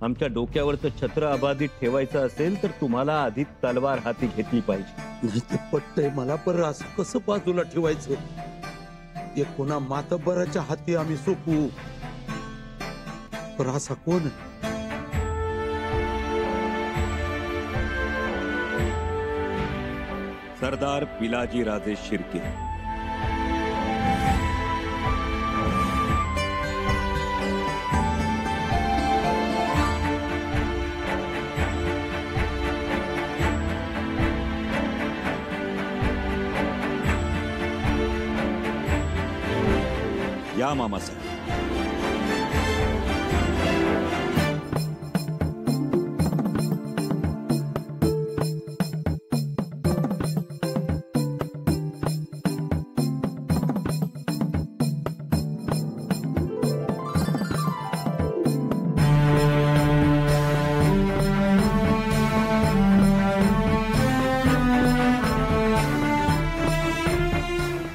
आमच्या डोक्यावरचं छत्र अबाधित ठेवायचं असेल तर तुम्हाला आधी तलवार हाती घेतली पाहिजे. नाही ते पटतंय मला, पर असं कसं बाजूला ठेवायचं? ते कोणा मातब्बराच्या हाती आम्ही सोपू? पर असा कोण? सरदार पिलाजी राजे शिर्के. या मामासाहेब.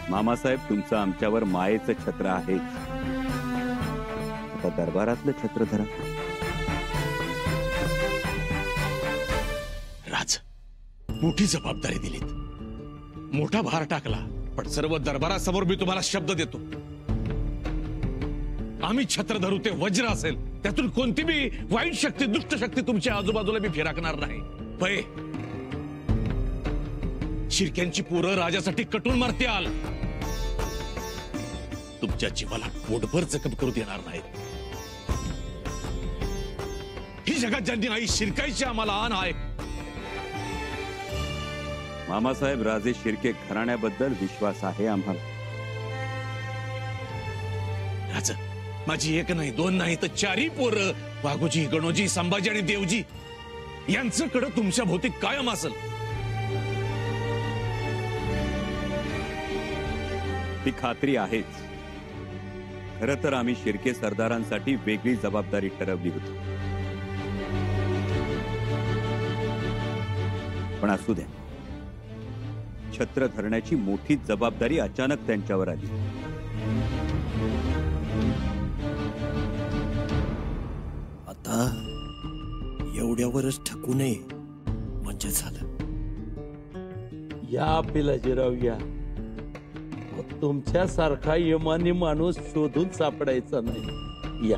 मामासाहेब, तुमचं आमच्यावर मायेचं छत्र आहे. आता दरबारातलं छत्र धरा. राज, मोठी जबाबदारी दिलीत, मोठा भार टाकला, पण सर्व दरबारासमोर मी तुम्हाला शब्द देतो, आम्ही छत्र धरू ते वज्र असेल, त्यातून कोणती बी वाईट शक्ती, दुष्ट शक्ती तुमच्या आजूबाजूला मी फिरकणार नाही. पै शिर्क्यांची पोरं राजासाठी कटून मारत्याल, तुमच्या जीवाला पोटभर जखम करू देणार नाहीत. ही जगात ज्यांनी नाही शिरकायची आम्हाला आण आहे. मामासाहेब, राजे शिर्के घराण्याबद्दल विश्वास आहे आम्हाला. राज, माझी एक नाही, दोन नाही, तर चारही पोरं, वाघोजी, गणोजी, संभाजी आणि देवजी, यांचं कडं तुमच्या भोवती कायम असेल. ती खात्री आहेच. खरं तर आम्ही शिर्के सरदारांसाठी वेगळी जबाबदारी ठरवली होती, पण असू द्या, छत्र धरण्याची मोठी जबाबदारी अचानक त्यांच्यावर आली. आता एवढ्यावरच ठकू नये म्हणजे झालं. या पिलाजीराव या. तुमच्यासारखा यमानी माणूस शोधून सापडायचा नाही. या.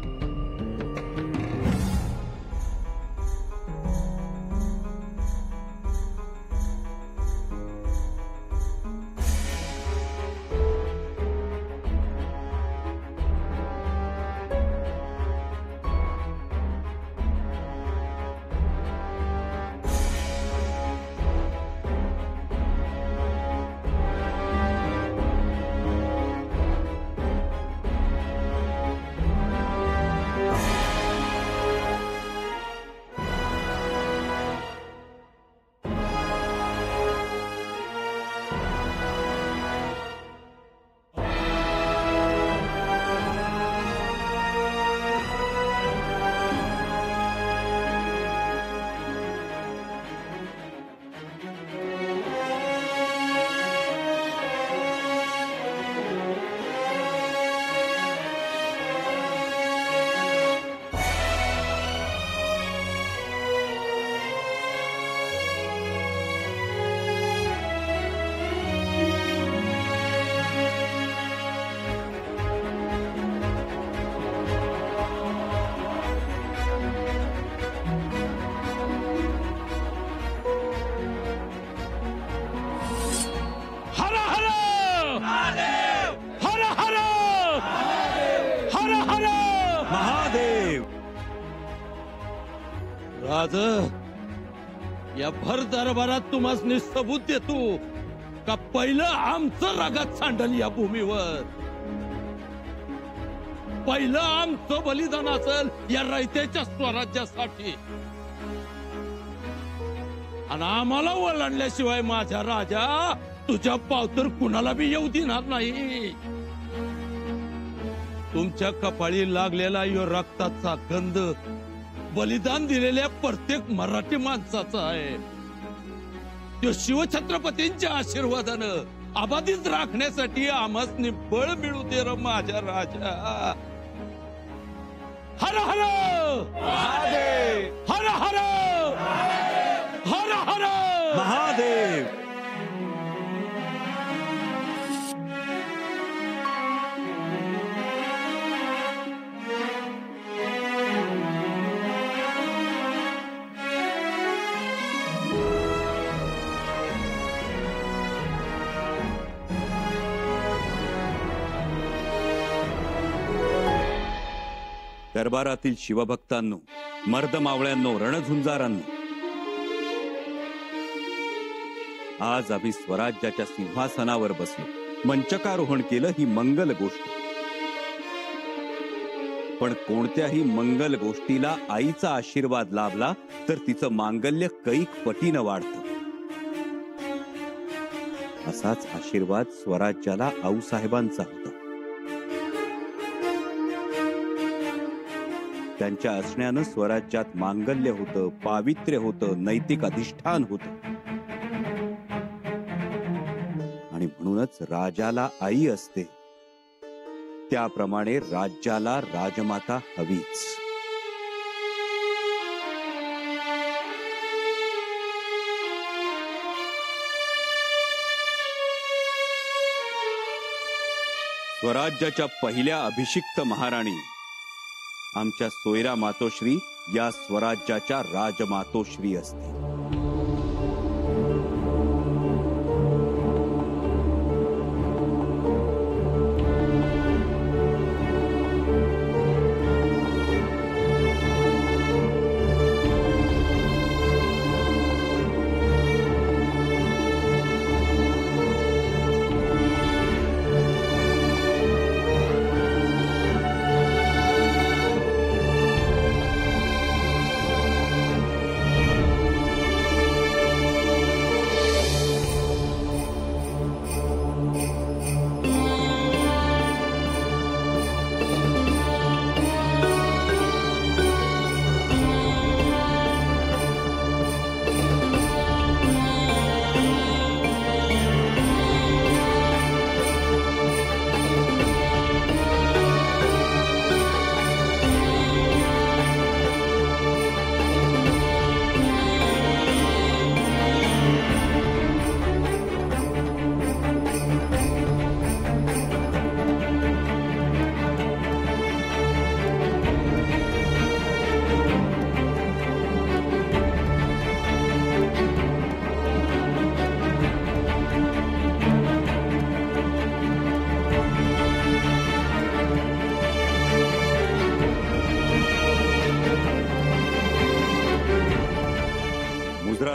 राज, या भर दरबारात तुम्हाला सबूत देतो का पहिलं आमचं रगात सांडल या भूमीवर. पहिलं आमचं बलिदान असेल या रयतेच्या स्वराज्यासाठी, आणि आम्हाला ओलांडल्याशिवाय माझ्या राजा तुझ्या पावतर कुणाला बी येऊ देणार नाही. तुमच्या कपाळी लागलेला यो रक्ताचा गंध बलिदान दिलेल्या प्रत्येक मराठी माणसाचा आहे. तो शिवछत्रपतींच्या आशीर्वादानं अबाधित राखण्यासाठी आम्हास बळ मिळू दे र माझ्या राजा. हर हर महादेव. महादेव. दरबारातील शिवभक्तांनो, मर्द मावळ्यांनो, रणझुंजारांनो, आज आम्ही स्वराज्याच्या सिंहासनावर बसलो, मंचकारोहण केलं. ही मंगल गोष्ट. पण कोणत्याही मंगल गोष्टीला आईचा आशीर्वाद लाभला तर तिचं मांगल्य कैक पटीनं वाढतं. असाच आशीर्वाद स्वराज्याला आऊसाहेबांचा होता. त्यांच्या असण्यानं स्वराज्यात मांगल्य होतं, पावित्र्य होतं, नैतिक अधिष्ठान होतं. आणि म्हणूनच राजाला आई असते, त्याप्रमाणे राज्याला राजमाता हवीच. स्वराज्याच्या पहिल्या अभिषिक्त महाराणी आमच्या सोयरा मातोश्री या स्वराज्याच्या राजमातोश्री असतील.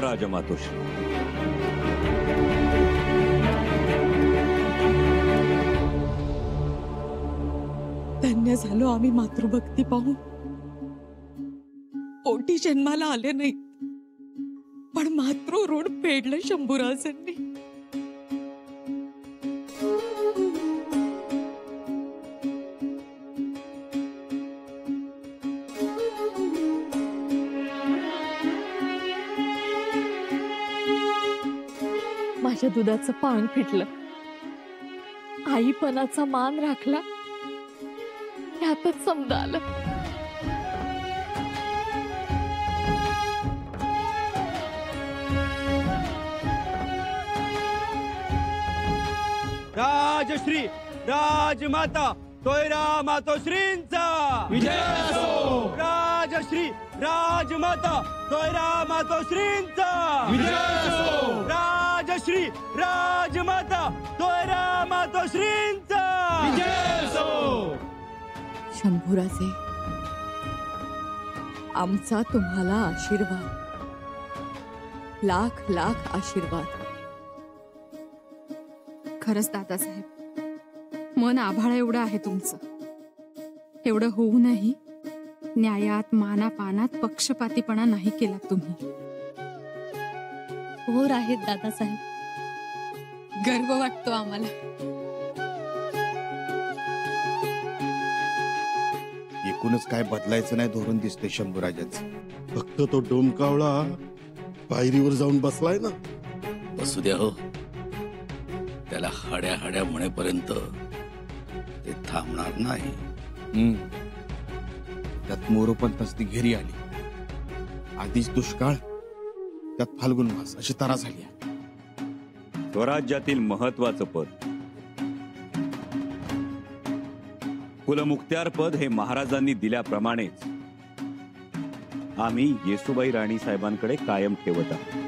राजमातोश्री, धन्य झालो आम्ही मातृभक्ती पाहून. पोटी जन्माला आले नाही, पण मातृ ऋण फेडलं शंभूराजांनी. माझ्या दुधाचं पांग फिटलं, आईपणाचा मान राखला, यातच समजा आलं. राजश्री राजमाता सोयरा मातोश्रींचा विजय असो. राजश्री राजमाता सोयरा मातोश्रींचा विजय असो. राजश्री राजमाता सोयरा मातोश्रींचा विजय असो. शंभूराजे, आमचा तुम्हाला आशीर्वाद, लाख लाख आशीर्वाद. खरंच दादासाहेब, मन आभाळ एवढं आहे तुमचं. एवढं होऊनही न्यायात मानापानात पक्षपातीपणा नाही केला तुम्ही. थोर आहेत दादासाहेब, गर्व वाटतो आम्हाला. एकूणच काय बदलायचं नाही धोरण दिसते शंभूराजाचं. फक्त तो डोमकावळा पायरीवर जाऊन बसलाय ना. बसू द्या हो, त्याला हाड्या हाड्या म्हणेपर्यंत ते थांबणार नाही. त्यात मोरोपंत ती घेरी आली. आधीच दुष्काळ, त्यात फाल्गुन मास अशी तरा झाली आहे. स्वराज्यातील महत्वाचं पद कुलमुक्त्यार पद हे महाराजांनी दिल्याप्रमाणेच आम्ही येसुबाई राणी साहेबांकडे कायम ठेवत आहोत.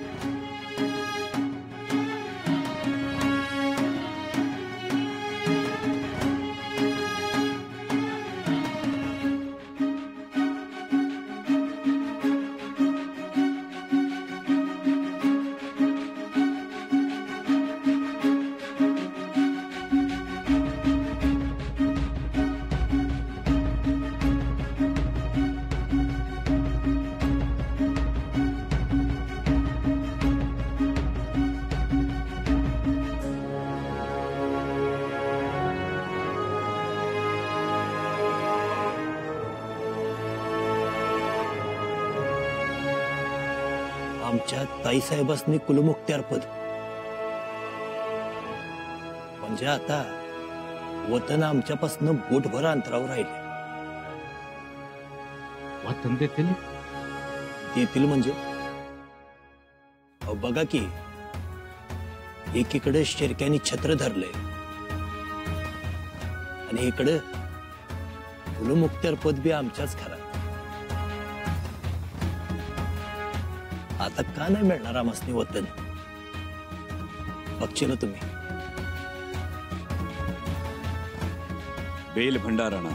आमच्या ताईसाहेबांनी कुलमुक्त्यार पद म्हणजे आता वतन आमच्यापासून बोटभर अंतरावर राहिले. वतन देतील येतील म्हणजे बघा की एकीकडे शिर्क्यांनी छत्र धरले आणि इकडे कुलमुक्त्यार पद बी आमच्याच घरात. आता का नाही मिळणार आम्हासनी वतन? बघचे ना तुम्ही. बेल भंडारणा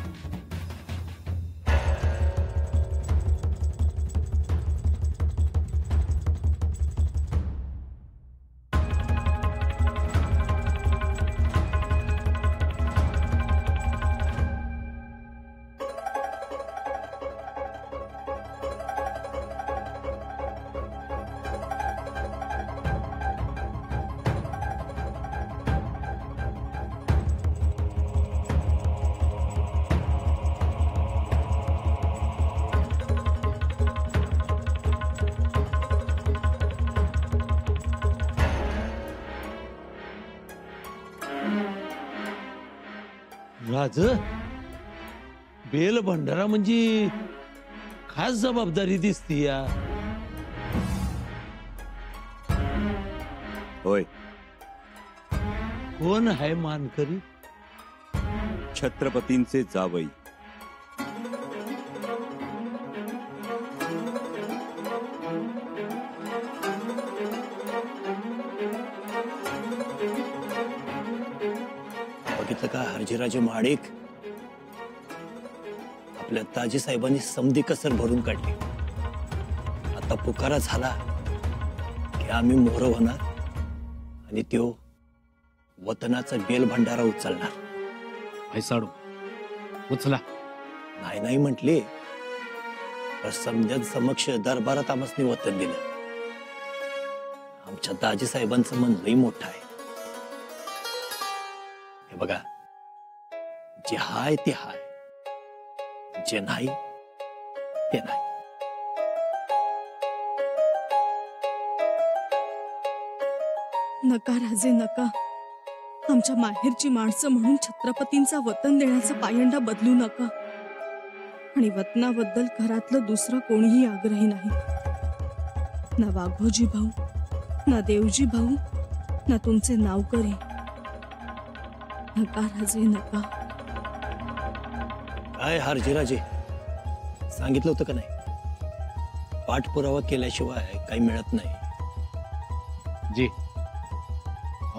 राज बेल भंडारा म्हणजे खास जबाबदारी दिसती या. होय, कोण आहे मानकरी? छत्रपतींचे जावई बघितलं का हरजीराजे महाडिक? आपल्या ताजी साहेबांनी समधी कसर भरून काढली. आता पुकारा झाला की आम्ही मोहर होणार आणि त्यो वतनाचा बेल भंडारा उचलणार. पैसाडू उचला. नाही नाही म्हटले तर समजत समक्ष दरबारात आमसनी वतन दिलं. आमच्या दाजी साहेबांचं मन लई मोठं आहे. हे बघा, जे हाय ते हाय, जे नाही ते नाही. नका राजे नका. आमच्या माहेरची माणसं म्हणून छत्रपतींचा वतन देण्याचा पायंडा बदलू नका. आणि वतनाबद्दल घरातलं दुसरं कोणीही आग्रही नाही. ना वाघोजी भाऊ, ना देवजी भाऊ, ना तुमचे नावकरी. नका राजे नका. काय हरजीराजे, सांगितलं होतं का नाही? पाठपुरावा केल्याशिवाय काही मिळत नाही. जी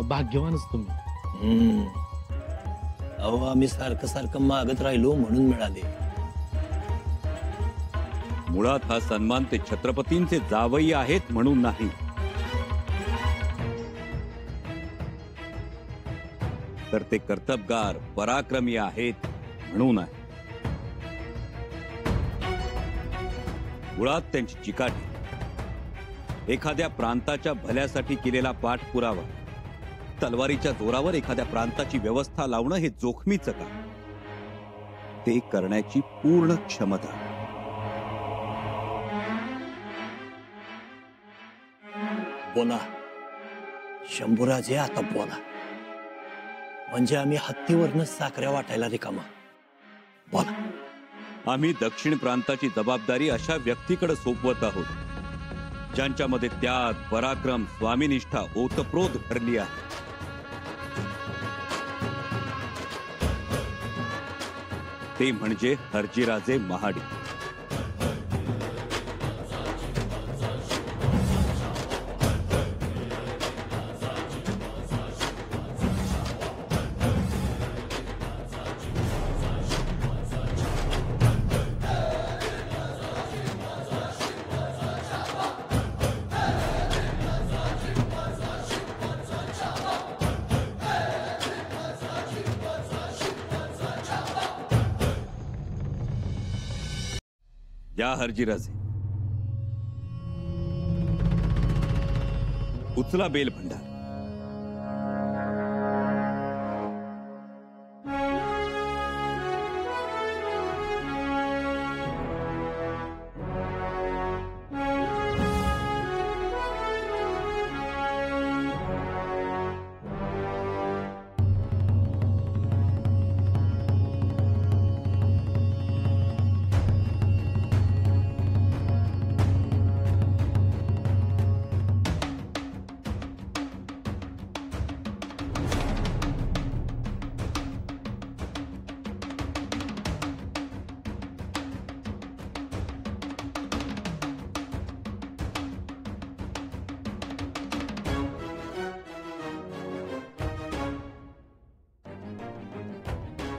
भाग्यवानच तुम्ही. अहो आम्ही सारखं सारखं मागत राहिलो म्हणून मिळाले. मुळात हा सन्मान ते छत्रपतींचे जावई आहेत म्हणून नाही, तर ते कर्तबगार पराक्रमी आहेत म्हणून आहे. मुळात त्यांची चिकाटी एखाद्या प्रांताच्या भल्यासाठी केलेला पाठपुरावा, तलवारीच्या जोरावर एखाद्या प्रांताची व्यवस्था लावणं हे जोखमीचं काम. ते करण्याची पूर्ण क्षमता. बोला शंभूराजे, आता बोला. म्हणजे आम्ही हत्तीवरनं साखऱ्या वाटायला रिकामा. बोला. आम्ही दक्षिण प्रांताची जबाबदारी अशा व्यक्तीकडे सोपवत आहोत ज्यांच्यामध्ये त्याग, पराक्रम, स्वामीनिष्ठा ओतप्रोत भरली आहे. ते म्हणजे हर्जीराजे महाडिक. या हर्जीराजे, उचला बेल भंडार.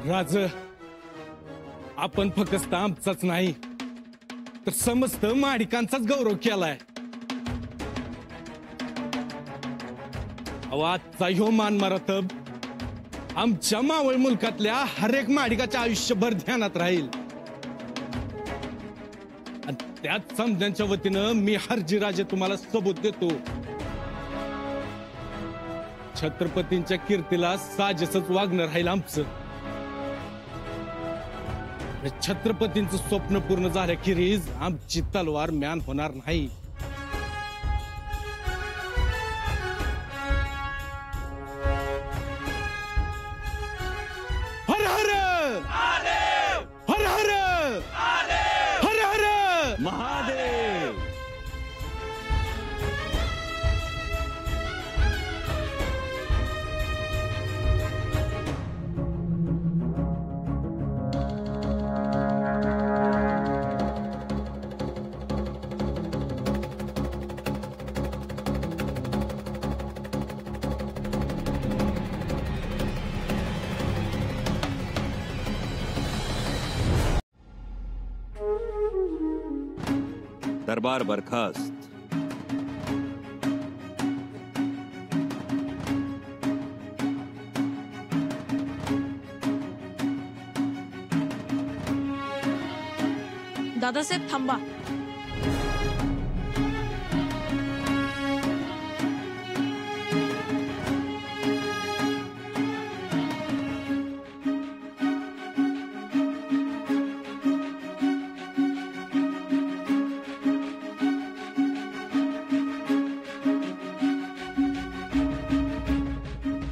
राज, आपण फक्त आमचाच नाही तर समस्त माडिकांचाच गौरव केलाय. आजचा ह्यो मान मरातब आमच्या मावळ मुलकातल्या हर एक माडिकाच्या आयुष्यभर ध्यानात राहील. आणि त्याच समजांच्या वतीनं मी हर्जीराजे तुम्हाला सबूत देतो. छत्रपतींच्या कीर्तीला साजेसच वागणं राहील आमचं. छत्रपतींचं स्वप्न पूर्ण झाल्याखेरीज आमची तलवार म्यान होणार नाही. हर हर हर हर हर हर महादेव. दरबार बरखास्त. दादासाहेब थांबा.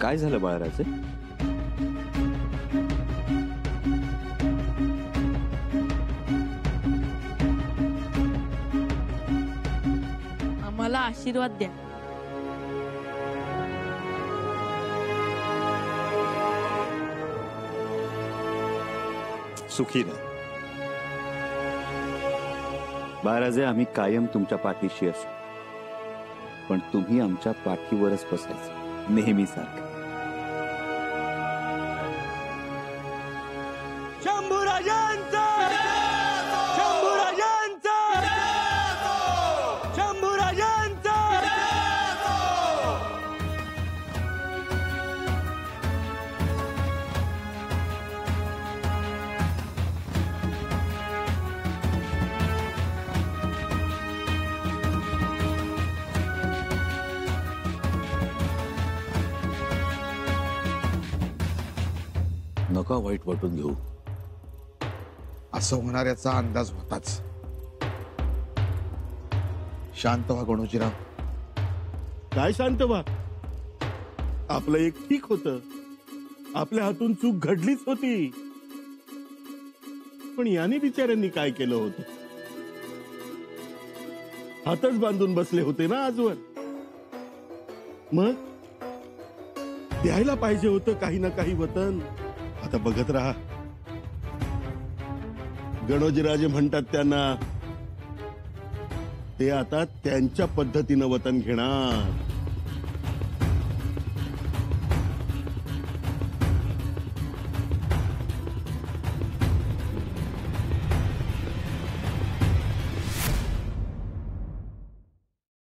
काय झालं बाळराजे? आम्हाला आशीर्वाद द्या. सुखी राहा बाळराजे. आम्ही कायम तुमच्या पाठीशी असू, पण तुम्ही आमच्या पाठीवरच बसायचं नेहमी सारखं. शंभूराजांचा शंभूराजांचा शंभूराजांचा. नका वाईट वाटून घेऊ. असं होणार याचा अंदाज होताच. शांत व्हा गणोजीराव. काय शांत व्हा? आपलं एक ठीक होतं. आपल्या हातून चूक घडलीच होती, पण याने बिचाऱ्यांनी काय केलं होतं? हातच बांधून बसले होते ना आजवर. मग द्यायला पाहिजे होतं काही ना काही वतन. आता बघत राहा, गणोजीराजे म्हणतात त्यांना, ते आता त्यांच्या पद्धतीनं वतन घेणार.